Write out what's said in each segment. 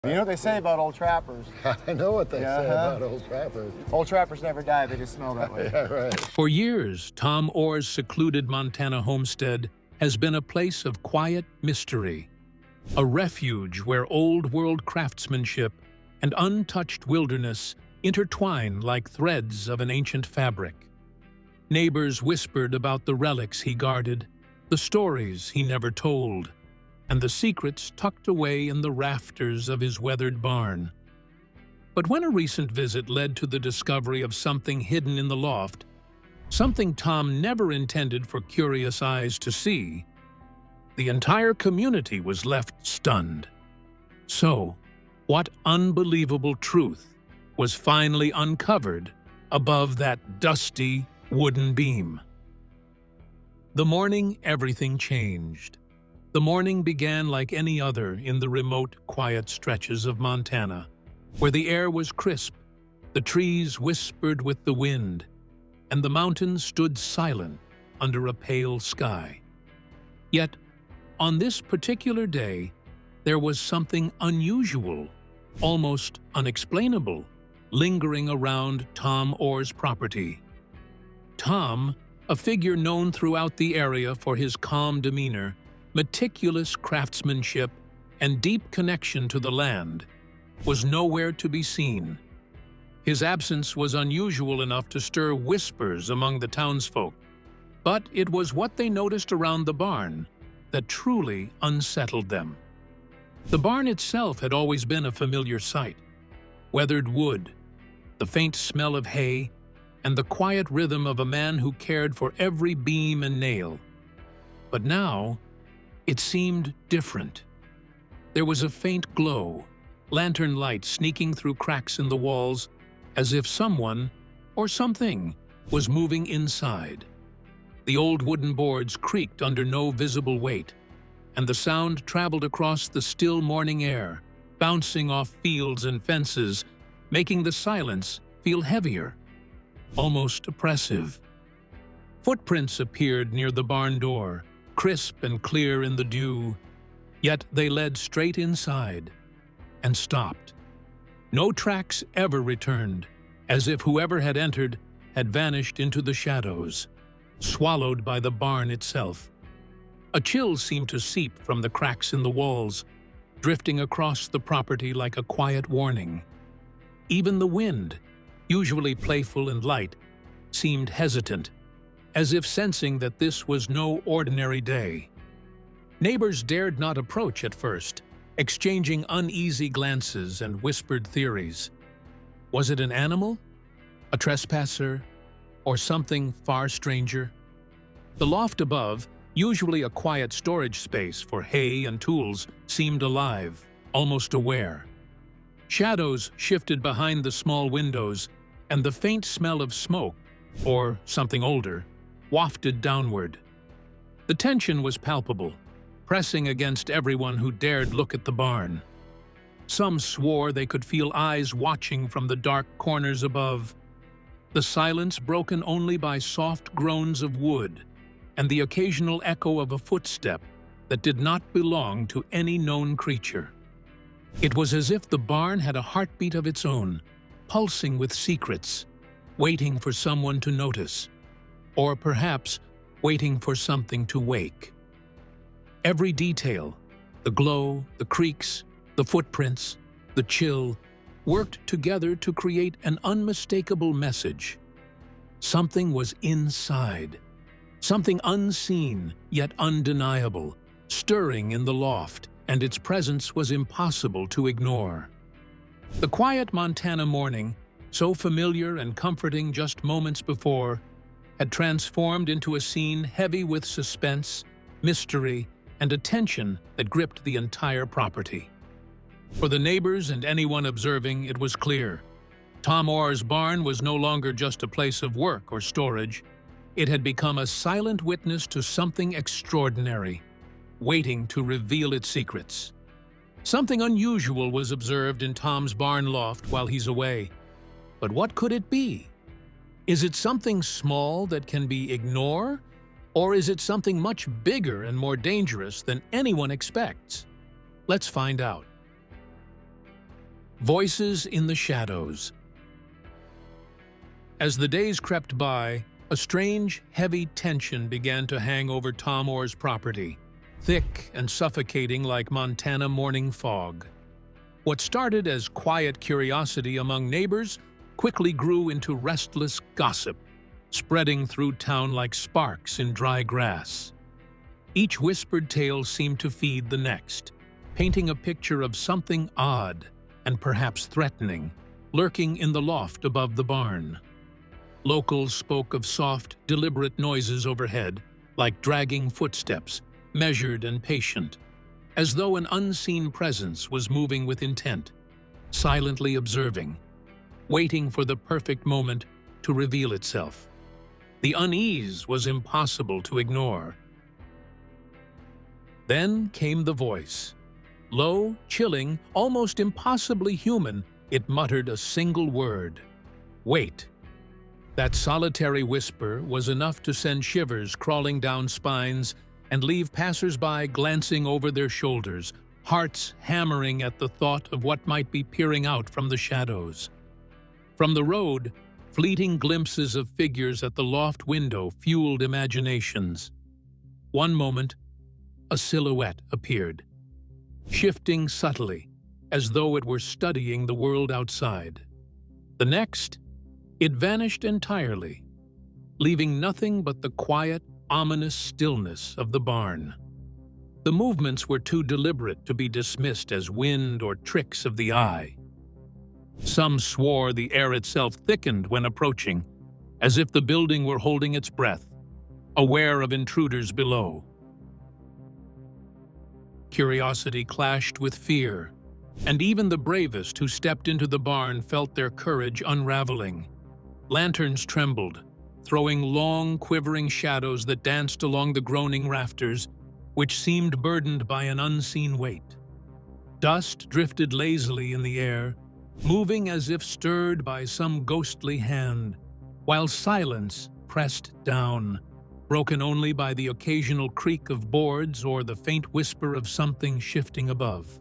You know what they say about old trappers? I know what they say about old trappers. Old trappers never die, they just smell that way. Yeah, right. For years, Tom Orr's secluded Montana homestead has been a place of quiet mystery, a refuge where old-world craftsmanship and untouched wilderness intertwine like threads of an ancient fabric. Neighbors whispered about the relics he guarded, the stories he never told, and the secrets tucked away in the rafters of his weathered barn. But when a recent visit led to the discovery of something hidden in the loft, something Tom never intended for curious eyes to see, the entire community was left stunned. So, what unbelievable truth was finally uncovered above that dusty wooden beam? The morning everything changed. The morning began like any other in the remote, quiet stretches of Montana, where the air was crisp, the trees whispered with the wind, and the mountains stood silent under a pale sky. Yet, on this particular day, there was something unusual, almost unexplainable, lingering around Tom Orr's property. Tom, a figure known throughout the area for his calm demeanor, meticulous craftsmanship, and deep connection to the land, was nowhere to be seen. His absence was unusual enough to stir whispers among the townsfolk, but it was what they noticed around the barn that truly unsettled them. The barn itself had always been a familiar sight. Weathered wood, the faint smell of hay, and the quiet rhythm of a man who cared for every beam and nail. But now, it seemed different. There was a faint glow, lantern light sneaking through cracks in the walls, as if someone, or something, was moving inside. The old wooden boards creaked under no visible weight, and the sound traveled across the still morning air, bouncing off fields and fences, making the silence feel heavier, almost oppressive. Footprints appeared near the barn door, crisp and clear in the dew, yet they led straight inside and stopped. No tracks ever returned, as if whoever had entered had vanished into the shadows, swallowed by the barn itself. A chill seemed to seep from the cracks in the walls, drifting across the property like a quiet warning. Even the wind, usually playful and light, seemed hesitant, as if sensing that this was no ordinary day. Neighbors dared not approach at first, exchanging uneasy glances and whispered theories. Was it an animal, a trespasser, or something far stranger? The loft above, usually a quiet storage space for hay and tools, seemed alive, almost aware. Shadows shifted behind the small windows, and the faint smell of smoke, or something older, wafted downward. The tension was palpable, pressing against everyone who dared look at the barn. Some swore they could feel eyes watching from the dark corners above. The silence broken only by soft groans of wood and the occasional echo of a footstep that did not belong to any known creature. It was as if the barn had a heartbeat of its own, pulsing with secrets, waiting for someone to notice, or perhaps waiting for something to wake. Every detail, the glow, the creaks, the footprints, the chill, worked together to create an unmistakable message. Something was inside, something unseen yet undeniable, stirring in the loft, and its presence was impossible to ignore. The quiet Montana morning, so familiar and comforting just moments before, had transformed into a scene heavy with suspense, mystery, and a tension that gripped the entire property. For the neighbors and anyone observing, it was clear. Tom Orr's barn was no longer just a place of work or storage. It had become a silent witness to something extraordinary, waiting to reveal its secrets. Something unusual was observed in Tom's barn loft while he's away. But what could it be? Is it something small that can be ignored? Or is it something much bigger and more dangerous than anyone expects? Let's find out. Voices in the shadows. As the days crept by, a strange, heavy tension began to hang over Tom Orr's property, thick and suffocating like Montana morning fog. What started as quiet curiosity among neighbors quickly grew into restless gossip, spreading through town like sparks in dry grass. Each whispered tale seemed to feed the next, painting a picture of something odd and perhaps threatening, lurking in the loft above the barn. Locals spoke of soft, deliberate noises overhead, like dragging footsteps, measured and patient, as though an unseen presence was moving with intent, silently observing, waiting for the perfect moment to reveal itself. The unease was impossible to ignore. Then came the voice. Low, chilling, almost impossibly human, it muttered a single word: "Wait." That solitary whisper was enough to send shivers crawling down spines and leave passers-by glancing over their shoulders, hearts hammering at the thought of what might be peering out from the shadows. From the road, fleeting glimpses of figures at the loft window fueled imaginations. One moment, a silhouette appeared, shifting subtly, as though it were studying the world outside. The next, it vanished entirely, leaving nothing but the quiet, ominous stillness of the barn. The movements were too deliberate to be dismissed as wind or tricks of the eye. Some swore the air itself thickened when approaching, as if the building were holding its breath, aware of intruders below. Curiosity clashed with fear, and even the bravest who stepped into the barn felt their courage unraveling. Lanterns trembled, throwing long, quivering shadows that danced along the groaning rafters, which seemed burdened by an unseen weight. Dust drifted lazily in the air, moving as if stirred by some ghostly hand, while silence pressed down, broken only by the occasional creak of boards or the faint whisper of something shifting above.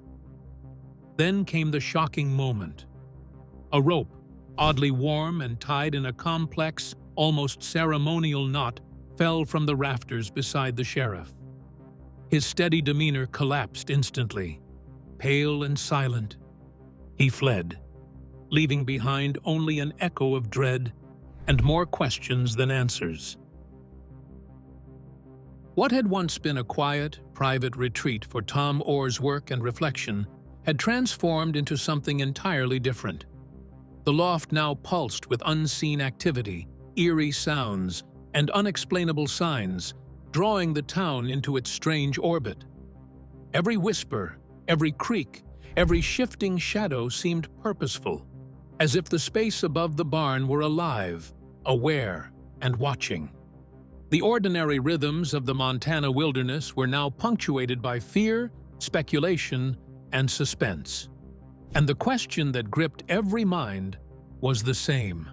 Then came the shocking moment. A rope, oddly warm and tied in a complex, almost ceremonial knot, fell from the rafters beside the sheriff. His steady demeanor collapsed instantly. Pale and silent, he fled, leaving behind only an echo of dread and more questions than answers. What had once been a quiet, private retreat for Tom Orr's work and reflection had transformed into something entirely different. The loft now pulsed with unseen activity, eerie sounds, and unexplainable signs, drawing the town into its strange orbit. Every whisper, every creak, every shifting shadow seemed purposeful, as if the space above the barn were alive, aware, and watching. The ordinary rhythms of the Montana wilderness were now punctuated by fear, speculation, and suspense. And the question that gripped every mind was the same.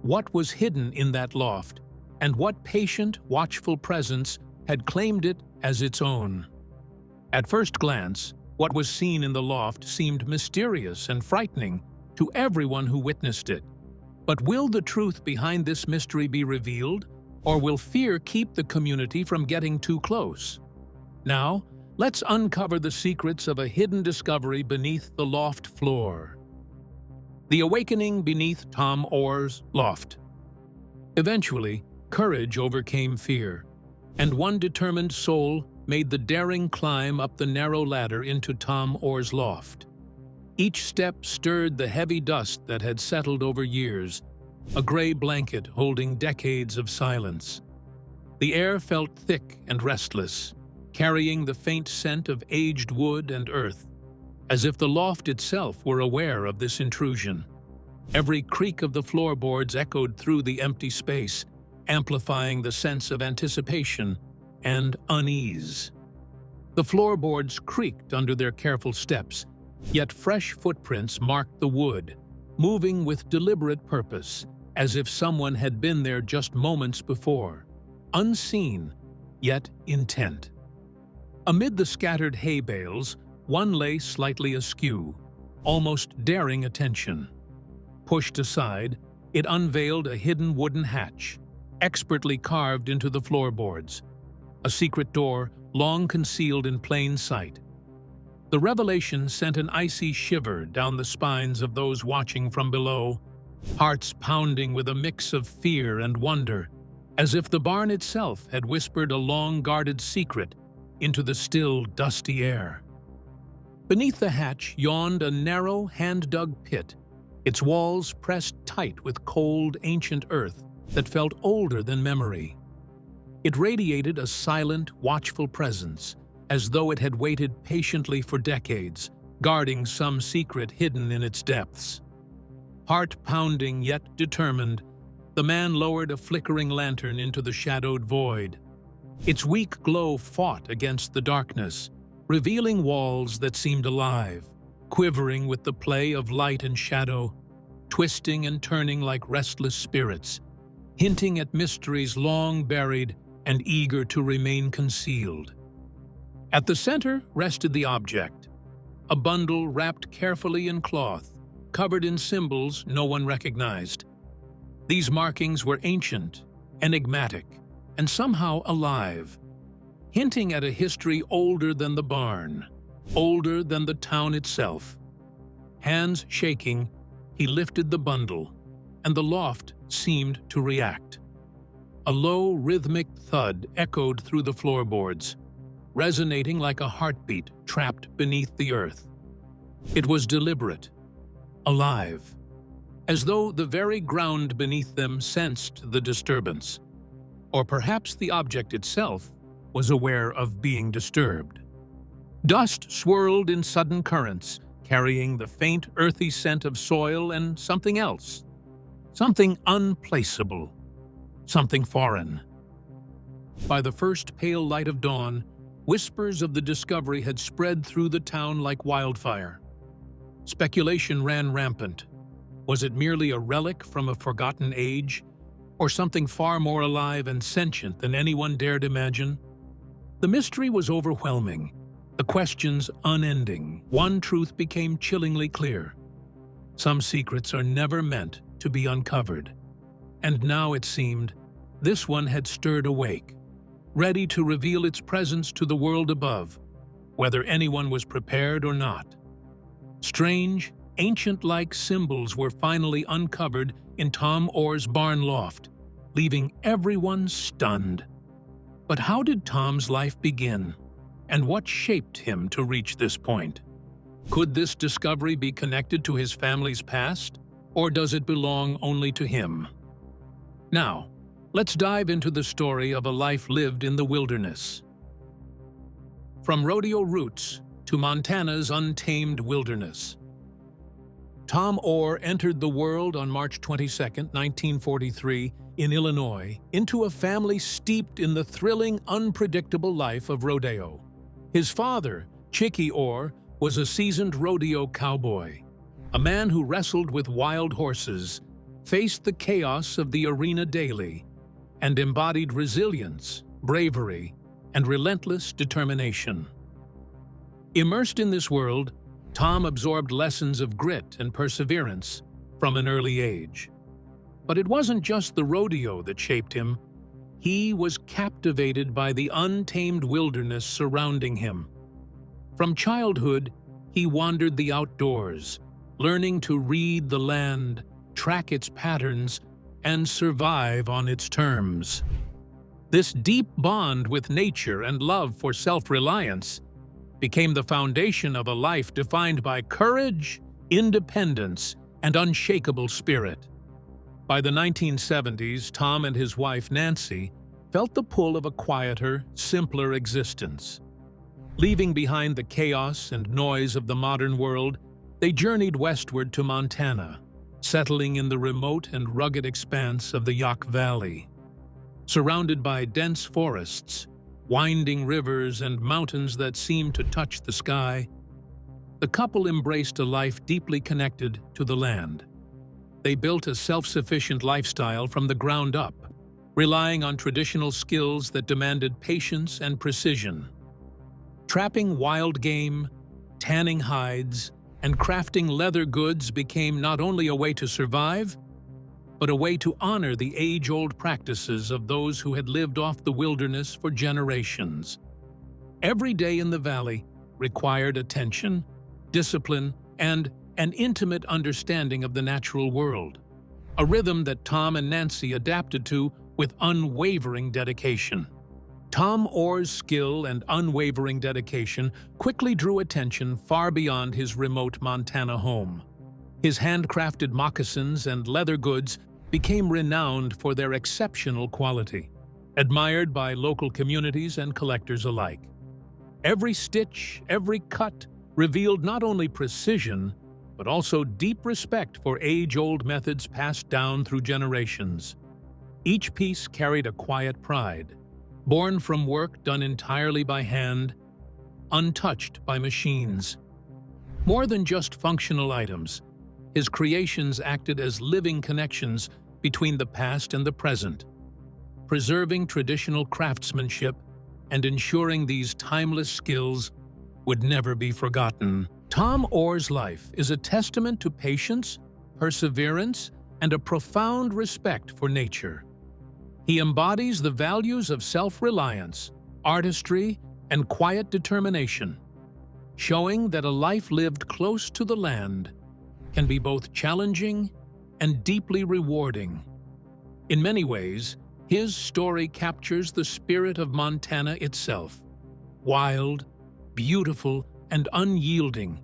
What was hidden in that loft, and what patient, watchful presence had claimed it as its own? At first glance, what was seen in the loft seemed mysterious and frightening to everyone who witnessed it. But will the truth behind this mystery be revealed, or will fear keep the community from getting too close? Now, let's uncover the secrets of a hidden discovery beneath the loft floor. The awakening beneath Tom Orr's loft. Eventually, courage overcame fear, and one determined soul made the daring climb up the narrow ladder into Tom Orr's loft. Each step stirred the heavy dust that had settled over years, a gray blanket holding decades of silence. The air felt thick and restless, carrying the faint scent of aged wood and earth, as if the loft itself were aware of this intrusion. Every creak of the floorboards echoed through the empty space, amplifying the sense of anticipation and unease. The floorboards creaked under their careful steps, yet fresh footprints marked the wood, moving with deliberate purpose, as if someone had been there just moments before, unseen, yet intent. Amid the scattered hay bales, one lay slightly askew, almost daring attention. Pushed aside, it unveiled a hidden wooden hatch, expertly carved into the floorboards, a secret door long concealed in plain sight. The revelation sent an icy shiver down the spines of those watching from below, hearts pounding with a mix of fear and wonder, as if the barn itself had whispered a long-guarded secret into the still, dusty air. Beneath the hatch yawned a narrow, hand-dug pit, its walls pressed tight with cold, ancient earth that felt older than memory. It radiated a silent, watchful presence, as though it had waited patiently for decades, guarding some secret hidden in its depths. Heart-pounding yet determined, the man lowered a flickering lantern into the shadowed void. Its weak glow fought against the darkness, revealing walls that seemed alive, quivering with the play of light and shadow, twisting and turning like restless spirits, hinting at mysteries long buried and eager to remain concealed. At the center rested the object, a bundle wrapped carefully in cloth, covered in symbols no one recognized. These markings were ancient, enigmatic, and somehow alive, hinting at a history older than the barn, older than the town itself. Hands shaking, he lifted the bundle, and the loft seemed to react. A low, rhythmic thud echoed through the floorboards, resonating like a heartbeat trapped beneath the earth. It was deliberate, alive, as though the very ground beneath them sensed the disturbance. Or perhaps the object itself was aware of being disturbed. Dust swirled in sudden currents, carrying the faint, earthy scent of soil and something else. Something unplaceable. Something foreign. By the first pale light of dawn, whispers of the discovery had spread through the town like wildfire. Speculation ran rampant. Was it merely a relic from a forgotten age, or something far more alive and sentient than anyone dared imagine? The mystery was overwhelming, the questions unending. One truth became chillingly clear. Some secrets are never meant to be uncovered. And now it seemed, this one had stirred awake, ready to reveal its presence to the world above, whether anyone was prepared or not. Strange, ancient-like symbols were finally uncovered in Tom Orr's barn loft, leaving everyone stunned. But how did Tom's life begin, and what shaped him to reach this point? Could this discovery be connected to his family's past, or does it belong only to him? Now, let's dive into the story of a life lived in the wilderness. From rodeo roots to Montana's untamed wilderness. Tom Orr entered the world on March 22, 1943, in Illinois, into a family steeped in the thrilling, unpredictable life of rodeo. His father, Chicky Orr, was a seasoned rodeo cowboy, a man who wrestled with wild horses, faced the chaos of the arena daily, and embodied resilience, bravery, and relentless determination. Immersed in this world, Tom absorbed lessons of grit and perseverance from an early age. But it wasn't just the rodeo that shaped him. He was captivated by the untamed wilderness surrounding him. From childhood, he wandered the outdoors, learning to read the land, track its patterns, and survive on its terms. This deep bond with nature and love for self-reliance became the foundation of a life defined by courage, independence, and unshakable spirit. By the 1970s, Tom and his wife Nancy felt the pull of a quieter, simpler existence. Leaving behind the chaos and noise of the modern world, they journeyed westward to Montana, settling in the remote and rugged expanse of the Yaak Valley. Surrounded by dense forests, winding rivers, and mountains that seemed to touch the sky, the couple embraced a life deeply connected to the land. They built a self-sufficient lifestyle from the ground up, relying on traditional skills that demanded patience and precision. Trapping wild game, tanning hides, and crafting leather goods became not only a way to survive, but a way to honor the age-old practices of those who had lived off the wilderness for generations. Every day in the valley required attention, discipline, and an intimate understanding of the natural world, a rhythm that Tom and Nancy adapted to with unwavering dedication. Tom Orr's skill and unwavering dedication quickly drew attention far beyond his remote Montana home. His handcrafted moccasins and leather goods became renowned for their exceptional quality, admired by local communities and collectors alike. Every stitch, every cut revealed not only precision, but also deep respect for age-old methods passed down through generations. Each piece carried a quiet pride, born from work done entirely by hand, untouched by machines. More than just functional items, his creations acted as living connections between the past and the present, preserving traditional craftsmanship and ensuring these timeless skills would never be forgotten. Tom Orr's life is a testament to patience, perseverance, and a profound respect for nature. He embodies the values of self-reliance, artistry, and quiet determination, showing that a life lived close to the land can be both challenging and deeply rewarding. In many ways, his story captures the spirit of Montana itself, wild, beautiful, and unyielding,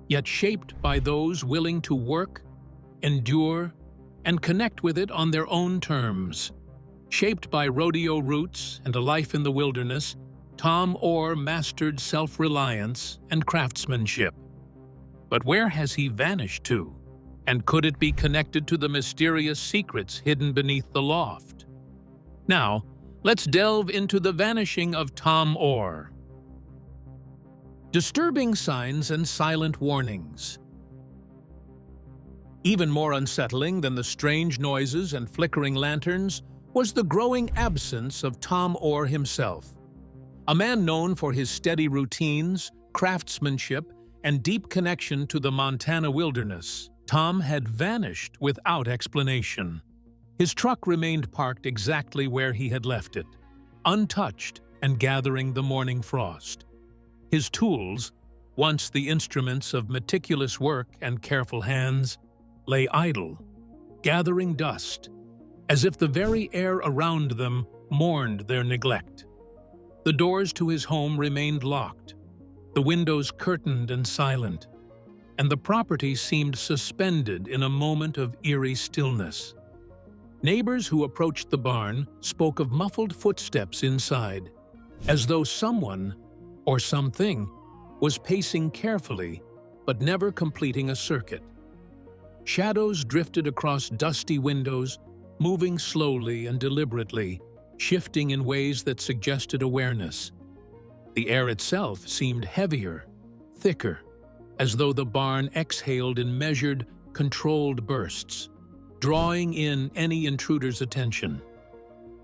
yet shaped by those willing to work, endure, and connect with it on their own terms. Shaped by rodeo roots and a life in the wilderness, Tom Orr mastered self-reliance and craftsmanship. But where has he vanished to? And could it be connected to the mysterious secrets hidden beneath the loft? Now, let's delve into the vanishing of Tom Orr. Disturbing signs and silent warnings. Even more unsettling than the strange noises and flickering lanterns was the growing absence of Tom Orr himself. A man known for his steady routines, craftsmanship, and deep connection to the Montana wilderness, Tom had vanished without explanation. His truck remained parked exactly where he had left it, untouched and gathering the morning frost. His tools, once the instruments of meticulous work and careful hands, lay idle, gathering dust, as if the very air around them mourned their neglect. The doors to his home remained locked, the windows curtained and silent, and the property seemed suspended in a moment of eerie stillness. Neighbors who approached the barn spoke of muffled footsteps inside, as though someone, or something, was pacing carefully but never completing a circuit. Shadows drifted across dusty windows, moving slowly and deliberately, shifting in ways that suggested awareness. The air itself seemed heavier, thicker, as though the barn exhaled in measured, controlled bursts, drawing in any intruder's attention.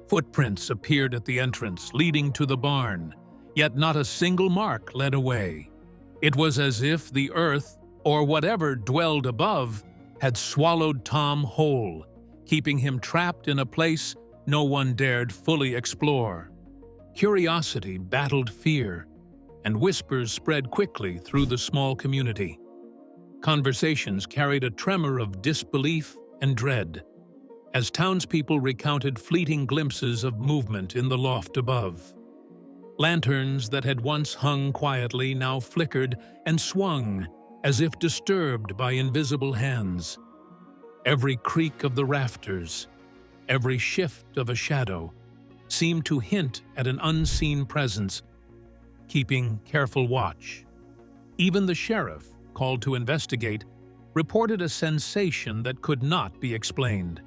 Footprints appeared at the entrance, leading to the barn, yet not a single mark led away. It was as if the earth, or whatever dwelled above, had swallowed Tom whole, keeping him trapped in a place no one dared fully explore. Curiosity battled fear, and whispers spread quickly through the small community. Conversations carried a tremor of disbelief and dread, as townspeople recounted fleeting glimpses of movement in the loft above. Lanterns that had once hung quietly now flickered and swung, as if disturbed by invisible hands. Every creak of the rafters, every shift of a shadow, seemed to hint at an unseen presence, keeping careful watch. Even the sheriff, called to investigate, reported a sensation that could not be explained,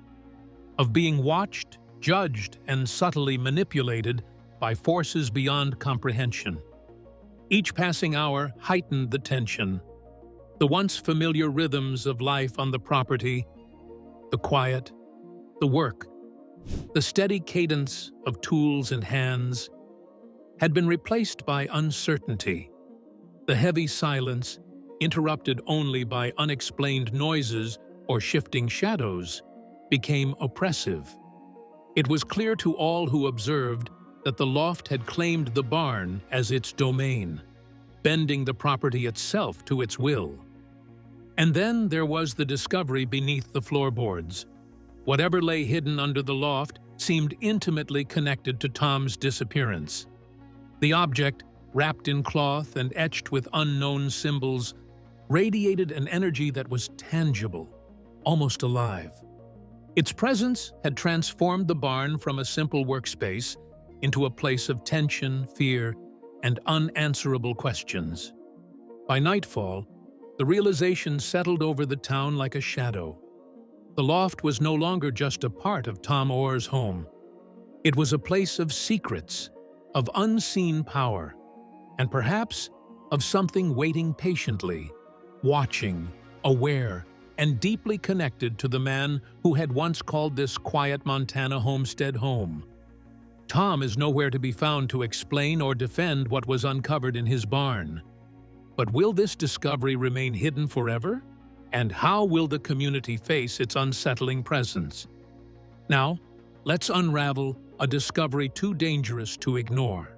of being watched, judged, and subtly manipulated by forces beyond comprehension. Each passing hour heightened the tension. The once familiar rhythms of life on the property, the quiet, the work, the steady cadence of tools and hands, had been replaced by uncertainty, the heavy silence interrupted only by unexplained noises or shifting shadows, became oppressive. It was clear to all who observed that the loft had claimed the barn as its domain, bending the property itself to its will. And then there was the discovery beneath the floorboards. Whatever lay hidden under the loft seemed intimately connected to Tom's disappearance. The object, wrapped in cloth and etched with unknown symbols, radiated an energy that was tangible, almost alive. Its presence had transformed the barn from a simple workspace into a place of tension, fear, and unanswerable questions. By nightfall, the realization settled over the town like a shadow. The loft was no longer just a part of Tom Orr's home. It was a place of secrets, of unseen power, and perhaps of something waiting patiently, watching, aware, and deeply connected to the man who had once called this quiet Montana homestead home. Tom is nowhere to be found to explain or defend what was uncovered in his barn. But will this discovery remain hidden forever? And how will the community face its unsettling presence? Now, let's unravel a discovery too dangerous to ignore.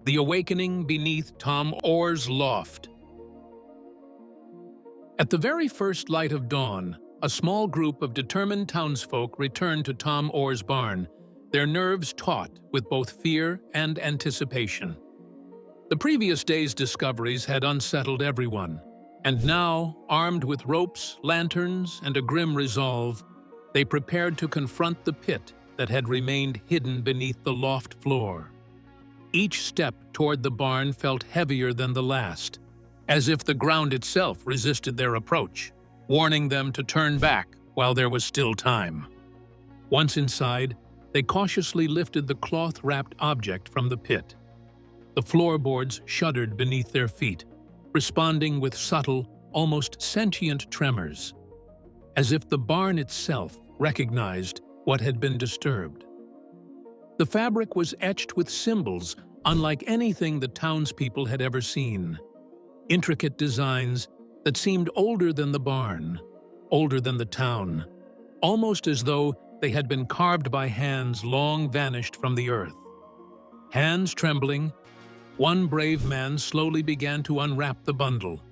The awakening beneath Tom Orr's loft. At the very first light of dawn, a small group of determined townsfolk returned to Tom Orr's barn, their nerves taut with both fear and anticipation. The previous day's discoveries had unsettled everyone, and now, armed with ropes, lanterns, and a grim resolve, they prepared to confront the pit that had remained hidden beneath the loft floor. Each step toward the barn felt heavier than the last, as if the ground itself resisted their approach, warning them to turn back while there was still time. Once inside, they cautiously lifted the cloth-wrapped object from the pit. The floorboards shuddered beneath their feet, responding with subtle, almost sentient tremors, as if the barn itself recognized what had been disturbed. The fabric was etched with symbols unlike anything the townspeople had ever seen. Intricate designs that seemed older than the barn, older than the town, almost as though they had been carved by hands long vanished from the earth. Hands trembling, one brave man slowly began to unwrap the bundle.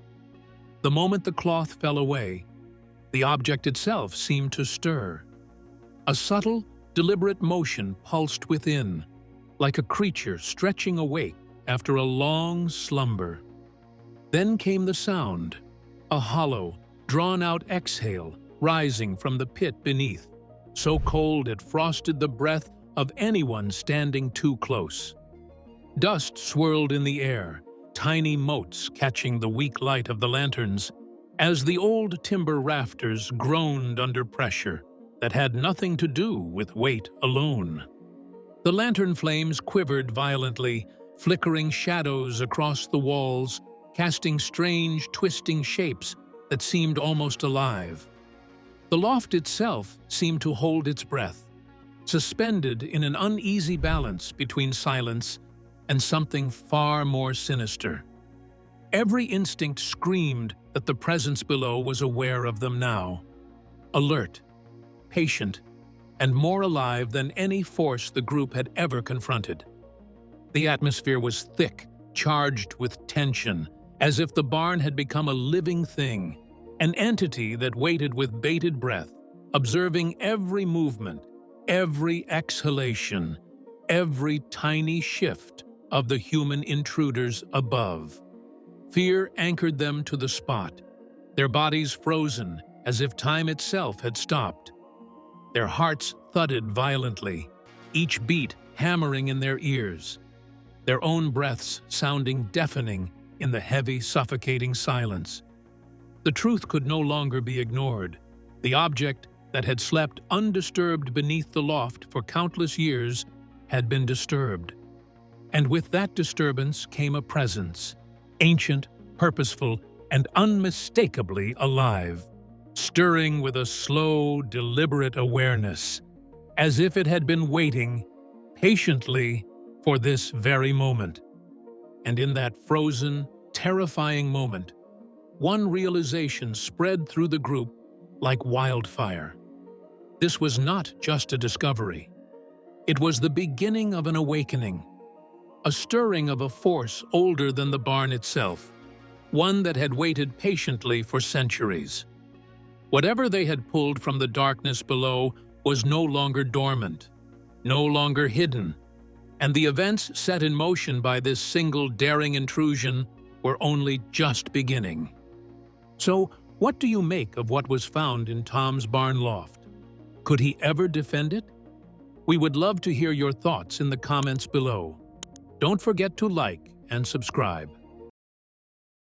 The moment the cloth fell away, the object itself seemed to stir. A subtle, deliberate motion pulsed within, like a creature stretching awake after a long slumber. Then came the sound, a hollow, drawn-out exhale rising from the pit beneath, so cold it frosted the breath of anyone standing too close. Dust swirled in the air, tiny motes catching the weak light of the lanterns, as the old timber rafters groaned under pressure that had nothing to do with weight alone. The lantern flames quivered violently, flickering shadows across the walls, casting strange, twisting shapes that seemed almost alive. The loft itself seemed to hold its breath, suspended in an uneasy balance between silence and something far more sinister. Every instinct screamed that the presence below was aware of them now, alert, patient, and more alive than any force the group had ever confronted. The atmosphere was thick, charged with tension, as if the barn had become a living thing, an entity that waited with bated breath, observing every movement, every exhalation, every tiny shift of the human intruders above. Fear anchored them to the spot, their bodies frozen as if time itself had stopped. Their hearts thudded violently, each beat hammering in their ears, their own breaths sounding deafening in the heavy, suffocating silence. The truth could no longer be ignored. The object that had slept undisturbed beneath the loft for countless years had been disturbed. And with that disturbance came a presence, ancient, purposeful, and unmistakably alive, stirring with a slow, deliberate awareness, as if it had been waiting patiently for this very moment. And in that frozen, terrifying moment, one realization spread through the group like wildfire. This was not just a discovery. It was the beginning of an awakening, a stirring of a force older than the barn itself, one that had waited patiently for centuries. Whatever they had pulled from the darkness below was no longer dormant, no longer hidden, and the events set in motion by this single daring intrusion were only just beginning. So, what do you make of what was found in Tom's barn loft? Could he ever defend it? We would love to hear your thoughts in the comments below. Don't forget to like and subscribe.